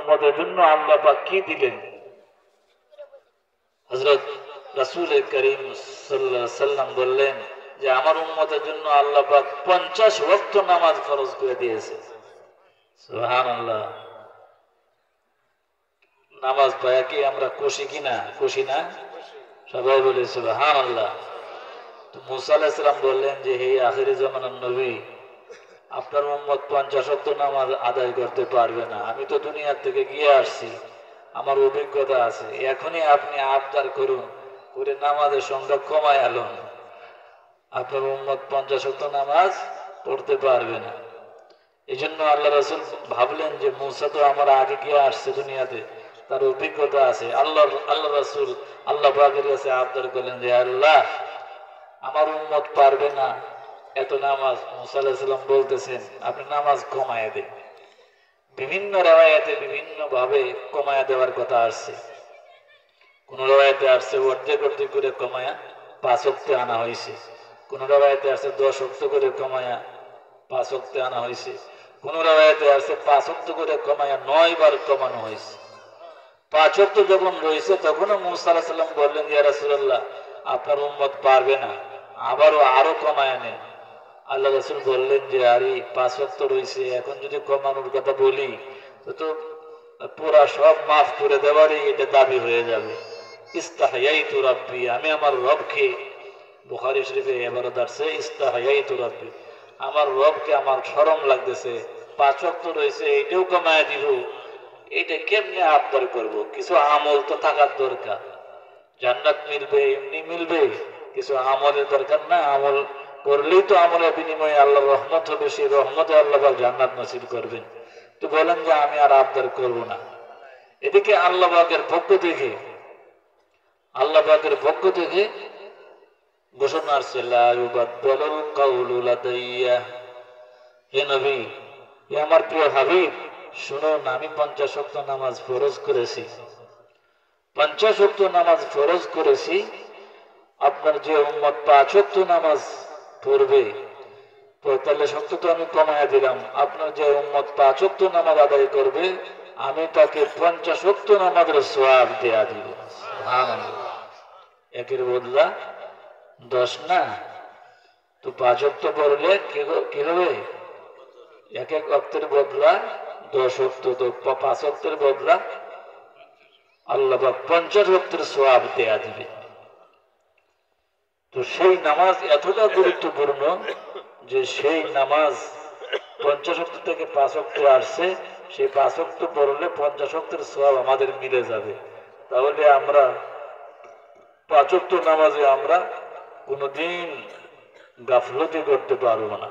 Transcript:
উম্মতের জন্য আল্লাহ পাক কি দিলেন। হযরত রাসূল করিম সাল্লাল্লাহু আলাইহি সাল্লাম বললেন যে আমার উম্মতের জন্য আল্লাহ পাক 50 ওয়াক্ত নামাজ ফরজ করে দিয়েছে। সুবহানাল্লাহ। নামাজ পায়া কি আমরা খুশি কিনা? খুশি না? সবাই বলে সুবহানাল্লাহ। তো মুসা আলাইহিস সালাম বললেন যে হে আখিরি জামানার নবী, আপনার উম্মত 50 ওয়াক্ত নামাজ আদায় করতে পারবে না। আমি তো দুনিয়া থেকে গিয়ে আসছি, আমার অভিজ্ঞতা আছে। এখনই আপনি আবদার করুন, করে নামাজের সংখ্যা কমায় আলুন। আপনার উম্মত 50 ওয়াক্ত নামাজ পড়তে পারবে না। এই জন্য আল্লাহ রাসূল ভাবলেন যে মুসা তো আমার আগে গিয়ে আসছে দুনিয়াতে, তার অভিজ্ঞতা আছে। আল্লাহ রাসূল আল্লাহ পাকের কাছে আবদার করলেন যে আল্লাহ, আমার উম্মত পারবে না এত নামাজ। মুসা আলাইহিস সালাম বলতেছেন আপনি নামাজ কমায় দেন। বিভিন্ন রাওয়ায়াতে বিভিন্ন ভাবে কমায়া দেওয়ার কথা আসছে। কোন রাওয়ায়াতে আসছে অর্ধেক অর্ধেক করে কমায়া 5 ওয়াক্তে আনা হয়েছে। কোন রাওয়ায়াতে আসছে 10 ওয়াক্ত করে কমায়া 5 ওয়াক্তে আনা হয়েছে। কোন রাওয়ায়াতে আসছে 5 ওয়াক্ত করে কমায়া 9 বার কমানো হয়েছে। 5 ওয়াক্ত যখন রয়েছে তখনও মুসা আলাইহিস সালাম বললেন ইয়া রাসূলুল্লাহ, আপনার উম্মত পারবে না, আরো কমায়া নেন। আল্লাহ রাসূল বললেন যে আরে 5 ওয়াক্ত রয়েছে, এখন যদি কমানোর কথা বলি তো পুরা সব মাফ করে দেওয়ারই এটা দাবি হয়ে যাবে। ইস্তাহয়াইতু রাব্বি, আমি আমার রবকে, বুখারী শরীফে এবারত আছে ইস্তাহয়াইতু রাব্বি, আমার রবকে আমার শরম লাগতেছে। 5 ওয়াক্ত রয়েছে, এটাও কমায় দিব, এটা কেমনে আবদার করব? কিছু আমল তো থাকার দরকার। জান্নাত মিলবে এমনি মিলবে, কিছু আমলের দরকার না? আমল করলেই তো আমলের বিনিময়ে আল্লাহর রহমত হবে, সেই রহমতে আল্লাহ পাক জান্নাত নসিব করবেন। তো বলেন যে আমি আর আবদার করব না। এদিকে আল্লাহ পাকের পক্ষ থেকে ঘোষণা আসছে লা ইউবাদদালুল কাউলু লাদাইয়া। হে নবী, হে আমার প্রিয় হাবিব, শুনুন, আমি 50 ওয়াক্ত নামাজ ফরজ করেছি। 50 ওয়াক্ত নামাজ ফরজ করেছি। আপনার যে উম্মত 5 ওয়াক্ত নামাজ পড়বে, 45 ওয়াক্ত তো আমি কমায়া দিলাম। আপনার যে উম্মত 5 ওয়াক্ত নামাজ আদায় করবে, আমি তাকে 50 ওয়াক্ত নামাজের সওয়াব দেয়া দিব। সুবহানাল্লাহ। একের বদলা 10 না, তো 5 ওয়াক্ত পড়লে কি হবে? এক ওয়াক্তের বদলা 10 ওয়াক্ত, তো 5 ওয়াক্তের বদলা আল্লাহ পাক 50 ওয়াক্তের সওয়াব দেয়া দিবে। তো সেই নামাজ এতটা গুরুত্বপূর্ণ যে সেই নামাজ 50 ওয়াক্ত থেকে 5 ওয়াক্ত আসছে, সেই 5 ওয়াক্ত পড়লে 50 ওয়াক্তের সওয়াব আমাদের মিলে যাবে। তাহলে আমরা 5 ওয়াক্ত নামাজে আমরা কোনোদিন গাফলতি করতে পারবো না।